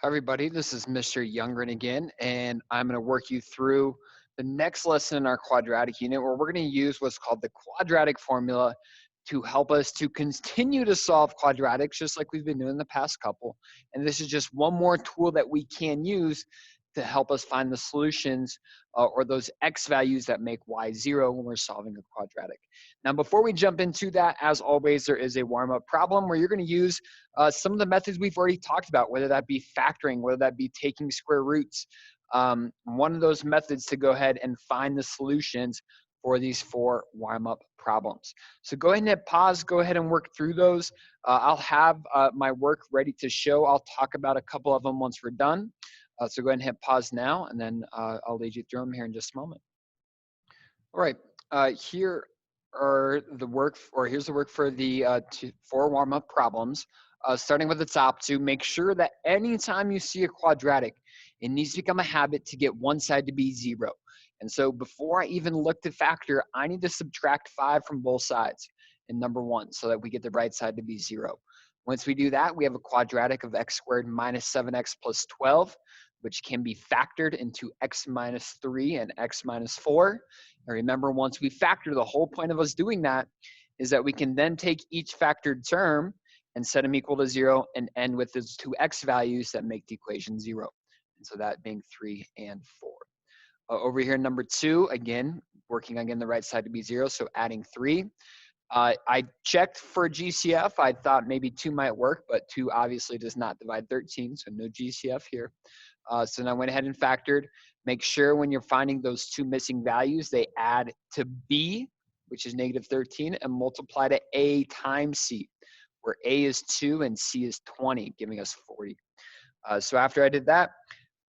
Hi everybody, this is Mr. Youngren again, and I'm going to work you through the next lesson in our quadratic unit where we're going to use what's called the quadratic formula to help us to continue to solve quadratics just like we've been doing the past couple. And this is just one more tool that we can use to help us find the solutions or those x values that make y 0 when we're solving a quadratic. Now, before we jump into that, as always, there is a warm-up problem where you're going to use some of the methods we've already talked about, whether that be factoring, whether that be taking square roots. One of those methods to go ahead and find the solutions for these 4 warm-up problems. So go ahead and hit pause, go ahead and work through those. I'll have my work ready to show. I'll talk about a couple of them once we're done. So go ahead and hit pause now, and then I'll lead you through them here in just a moment. All right, here are the work, or here's the work for the 4 warm-up problems. Starting with the top 2, make sure that anytime you see a quadratic, it needs to become a habit to get one side to be 0. And so before I even look to factor, I need to subtract 5 from both sides in number 1 so that we get the right side to be 0. Once we do that, we have a quadratic of x squared minus 7x plus 12, which can be factored into x minus 3 and x minus 4. And remember, once we factor, the whole point of us doing that is that we can then take each factored term and set them equal to 0 and end with those 2 x values that make the equation 0. And so that being 3 and 4. Over here, number 2, again, working on getting the right side to be 0, so adding 3. I checked for GCF. I thought maybe 2 might work, but 2 obviously does not divide 13, so no GCF here. So then I went ahead and factored. Make sure when you're finding those 2 missing values, they add to b, which is negative 13, and multiply to a times c, where a is 2 and c is 20, giving us 40. So after I did that,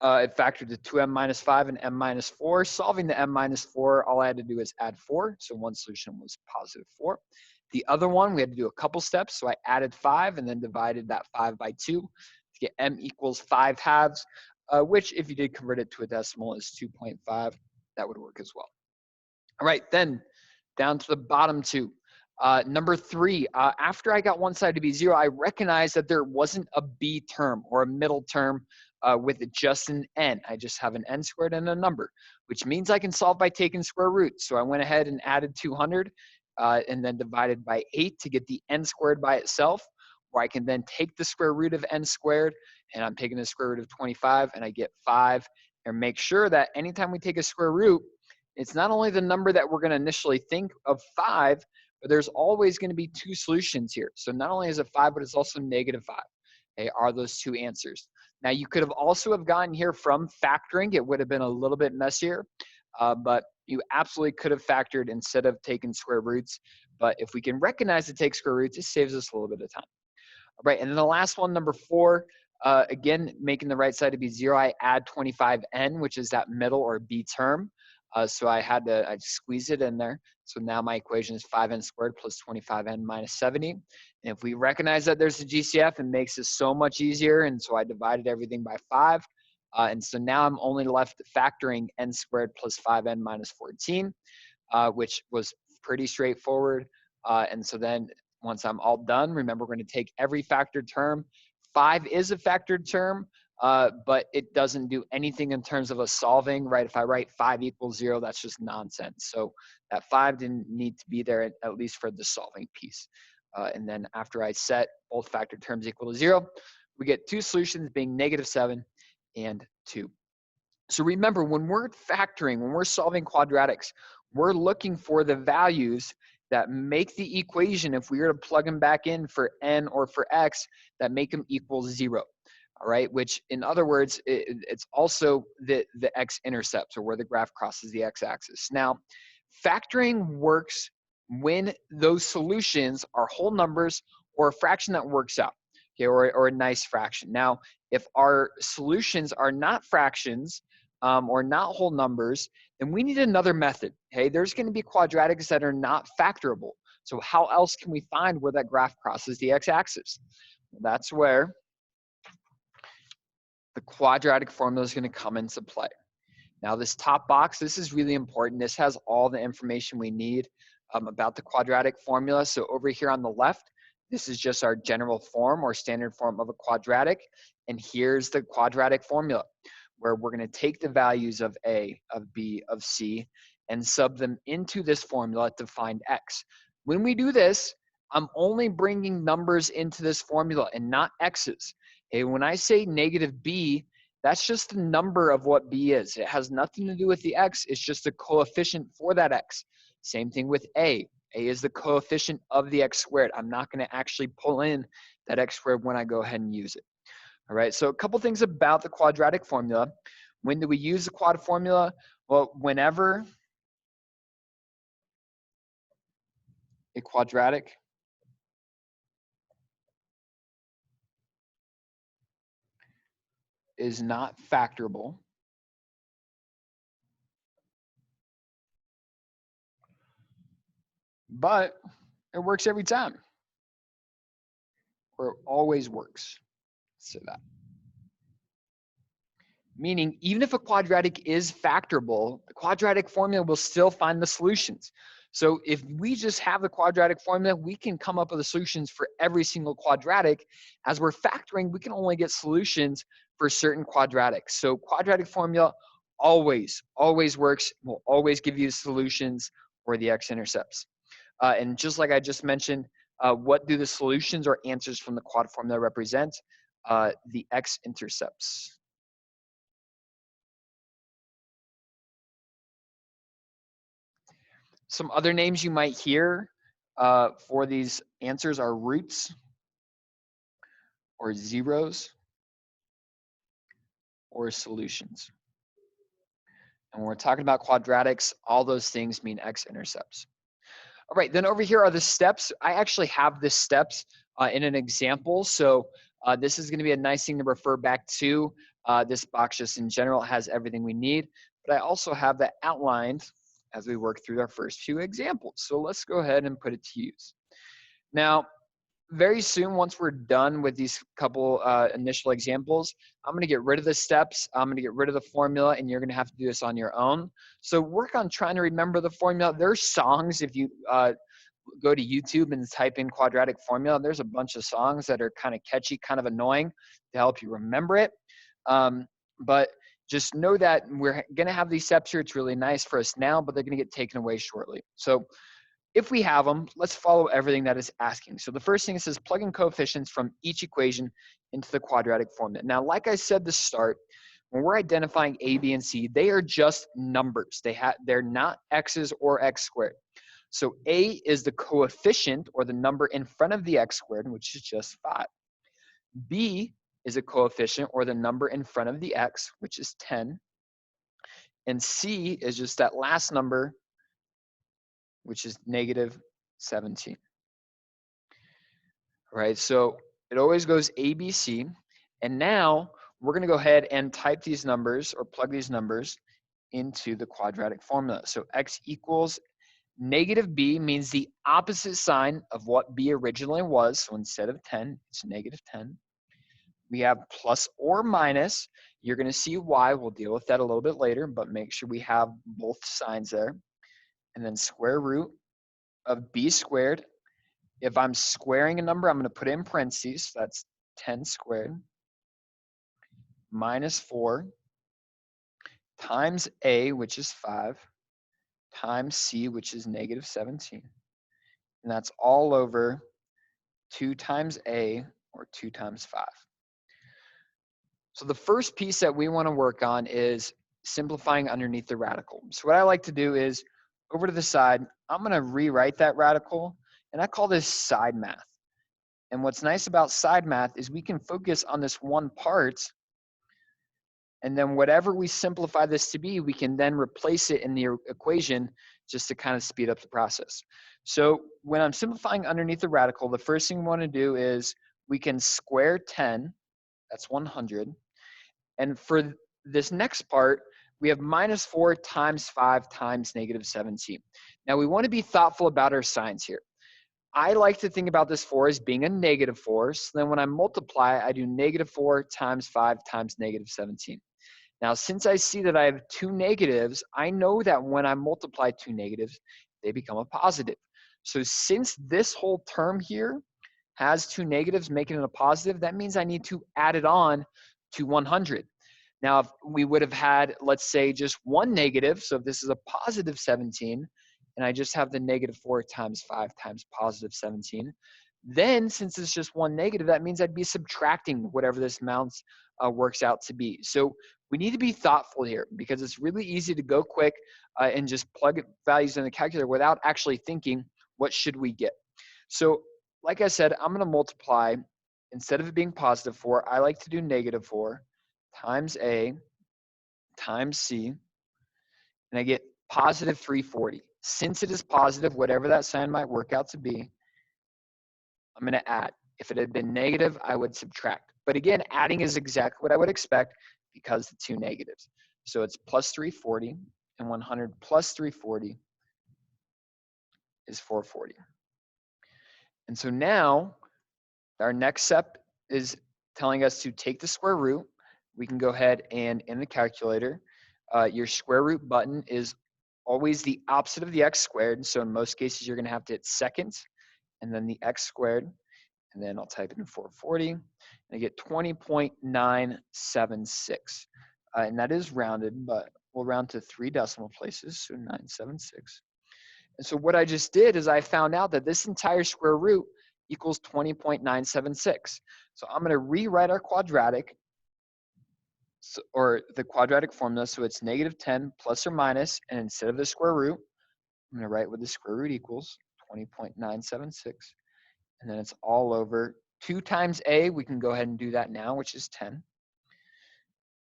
it factored to 2m minus 5 and m minus 4. Solving the m minus 4, all I had to do is add 4. So one solution was positive 4. The other one, we had to do a couple steps. So I added 5 and then divided that 5 by 2 to get m equals 5 halves, which if you did convert it to a decimal is 2.5. That would work as well. All right, then down to the bottom 2. Number 3, after I got one side to be 0, I recognized that there wasn't a b term or a middle term with just an n. I just have an n squared and a number, which means I can solve by taking square roots. So I went ahead and added 200 and then divided by 8 to get the n squared by itself, where I can then take the square root of n squared, and I'm taking the square root of 25, and I get 5. And make sure that anytime we take a square root, it's not only the number that we're going to initially think of 5, but there's always going to be 2 solutions here. So not only is it 5, but it's also negative 5. Okay, are those 2 answers? Now you could have also have gotten here from factoring. It would have been a little bit messier, but you absolutely could have factored instead of taking square roots. But if we can recognize to take square roots, it saves us a little bit of time. All right, and then the last one, number 4, again, making the right side to be 0, I add 25n, which is that middle or b term. So I squeeze it in there. So now my equation is 5n squared plus 25n minus 70. And if we recognize that there's a GCF, it makes this so much easier. And so I divided everything by 5. And so now I'm only left factoring n squared plus 5n minus 14, which was pretty straightforward. And so then once I'm all done, remember we're going to take every factored term. 5 is a factored term. But it doesn't do anything in terms of a solving, right? If I write 5 equals 0, that's just nonsense. So that 5 didn't need to be there, at least for the solving piece. And then after I set both factored terms equal to 0, we get 2 solutions being negative 7 and 2. So remember, when we're factoring, when we're solving quadratics, we're looking for the values that make the equation, if we were to plug them back in for n or for x, that make them equal 0. All right, which in other words, it's also the x-intercepts, or where the graph crosses the x-axis. Now, factoring works when those solutions are whole numbers or a fraction that works out, okay, or a nice fraction. Now, if our solutions are not fractions or not whole numbers, then we need another method. Okay, there's going to be quadratics that are not factorable. So how else can we find where that graph crosses the x-axis? Well, that's where the quadratic formula is going to come into play. Now this top box, this is really important. This has all the information we need about the quadratic formula. So over here on the left, This is just our general form or standard form of a quadratic. And here's the quadratic formula, where we're going to take the values of A, of B, of C, and sub them into this formula to find X. When we do this, I'm only bringing numbers into this formula and not X's. Okay, when I say negative B, that's just the number of what B is. It has nothing to do with the X. It's just a coefficient for that X. Same thing with A. A is the coefficient of the X squared. I'm not going to actually pull in that X squared when I go ahead and use it. All right, so a couple things about the quadratic formula. When do we use the quad formula? Well, whenever a quadratic is not factorable, but it works every time, or it always works. So that. Meaning, even if a quadratic is factorable, the quadratic formula will still find the solutions. So if we just have the quadratic formula, we can come up with the solutions for every single quadratic. As we're factoring, we can only get solutions for certain quadratics. So quadratic formula always works, will always give you solutions for the x-intercepts. And just like I just mentioned, what do the solutions or answers from the quad formula represent? The x-intercepts. Some other names you might hear for these answers are roots or zeros or solutions. And when we're talking about quadratics, all those things mean x-intercepts. All right, then over here are the steps. I actually have the steps in an example. So this is going to be a nice thing to refer back to. This box just in general has everything we need, but I also have that outlined as we work through our first few examples. So let's go ahead and put it to use. Now, very soon, once we're done with these couple initial examples, I'm going to get rid of the steps. I'm going to get rid of the formula, and you're going to have to do this on your own. So work on trying to remember the formula. There's songs, if you go to YouTube and type in quadratic formula, there's a bunch of songs that are kind of catchy, kind of annoying to help you remember it. But just know that we're going to have these steps here. It's really nice for us now, but they're going to get taken away shortly. So if we have them, let's follow everything that is asking. So the first thing it says, plug in coefficients from each equation into the quadratic formula. Now, like I said to start, when we're identifying A, B, and C, they are just numbers. They're not x's or x squared. So A is the coefficient or the number in front of the x squared, which is just 5. B is a coefficient or the number in front of the x, which is 10. And C is just that last number, which is negative 17. Right, so it always goes A, B, C. And now we're going to go ahead and type these numbers or plug these numbers into the quadratic formula. So x equals negative b means the opposite sign of what b originally was. So instead of 10, it's negative 10. We have plus or minus. You're going to see why. We'll deal with that a little bit later, but make sure we have both signs there. And then square root of b squared. If I'm squaring a number, I'm going to put it in parentheses. That's 10 squared minus 4 times a, which is 5, times c, which is negative 17. And that's all over 2 times a, or 2 times 5. So the first piece that we want to work on is simplifying underneath the radical. So what I like to do is, over to the side, I'm going to rewrite that radical, and I call this side math. And what's nice about side math is we can focus on this one part, and then whatever we simplify this to be, we can then replace it in the equation just to kind of speed up the process. So when I'm simplifying underneath the radical, the first thing we want to do is we can square 10, that's 100. And for this next part, we have minus 4 times 5 times negative 17. Now we want to be thoughtful about our signs here. I like to think about this 4 as being a negative 4. So then when I multiply, I do negative 4 times 5 times negative 17. Now, since I see that I have 2 negatives, I know that when I multiply 2 negatives, they become a positive. So since this whole term here has two negatives, making it a positive. That means I need to add it on to 100. Now, if we would have had, let's say, just one negative, so if this is a positive 17, and I just have the negative 4 times 5 times positive 17, then since it's just one negative, that means I'd be subtracting whatever this amount works out to be. So we need to be thoughtful here because it's really easy to go quick and just plug values in the calculator without actually thinking, what should we get? So like I said, I'm going to multiply. Instead of it being positive 4, I like to do negative 4 times A times C, and I get positive 340. Since it is positive, whatever that sign might work out to be, I'm going to add. If it had been negative, I would subtract. But again, adding is exactly what I would expect because the two negatives. So it's plus 340, and 100 plus 340 is 440. And so now our next step is telling us to take the square root. We can go ahead and in the calculator, your square root button is always the opposite of the x squared. So in most cases, you're going to have to hit second and then the x squared. And then I'll type in 440 and I get 20.976. And that is rounded, but we'll round to 3 decimal places, so 976. And so what I just did is I found out that this entire square root equals 20.976. So I'm going to rewrite our quadratic, or the quadratic formula, so it's negative 10 plus or minus, and instead of the square root, I'm going to write what the square root equals, 20.976. And then it's all over 2 times A. We can go ahead and do that now, which is 10.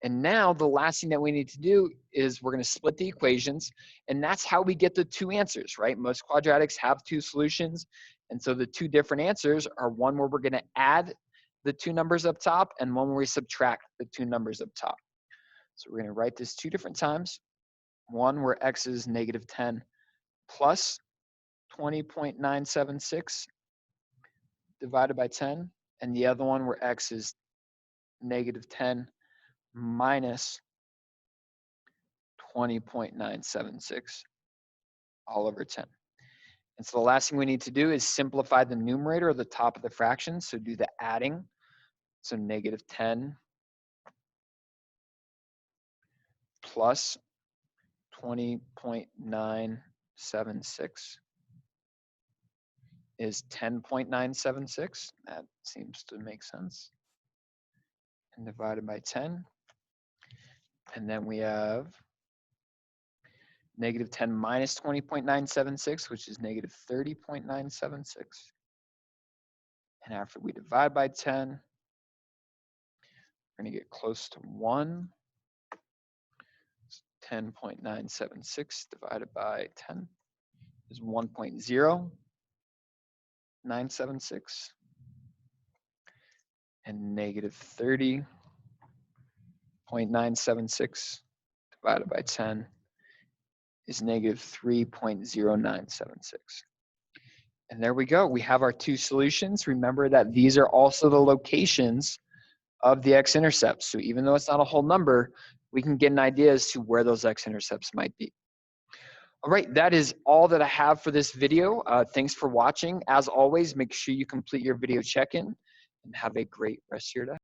And now the last thing that we need to do is we're going to split the equations. And that's how we get the two answers, right? Most quadratics have two solutions. And so the two different answers are one where we're going to add the two numbers up top and one where we subtract the two numbers up top. So we're going to write this 2 different times. One where x is negative 10 plus 20.976 divided by 10, and the other one where x is negative 10 minus 20.976 all over 10. And so the last thing we need to do is simplify the numerator or the top of the fraction, so do the adding. So negative 10 plus 20.976 is 10.976. That seems to make sense. And divided by 10. And then we have negative 10 minus 20.976, which is negative 30.976. And after we divide by 10, we're going to get close to 1. 10.976 divided by 10 is 1.0976. And negative 30.976 divided by 10 is negative 3.0976. And there we go. We have our two solutions. Remember that these are also the locations of the x-intercepts. So even though it's not a whole number, we can get an idea as to where those x-intercepts might be. All right, that is all that I have for this video. Thanks for watching. As always, make sure you complete your video check-in and have a great rest of your day.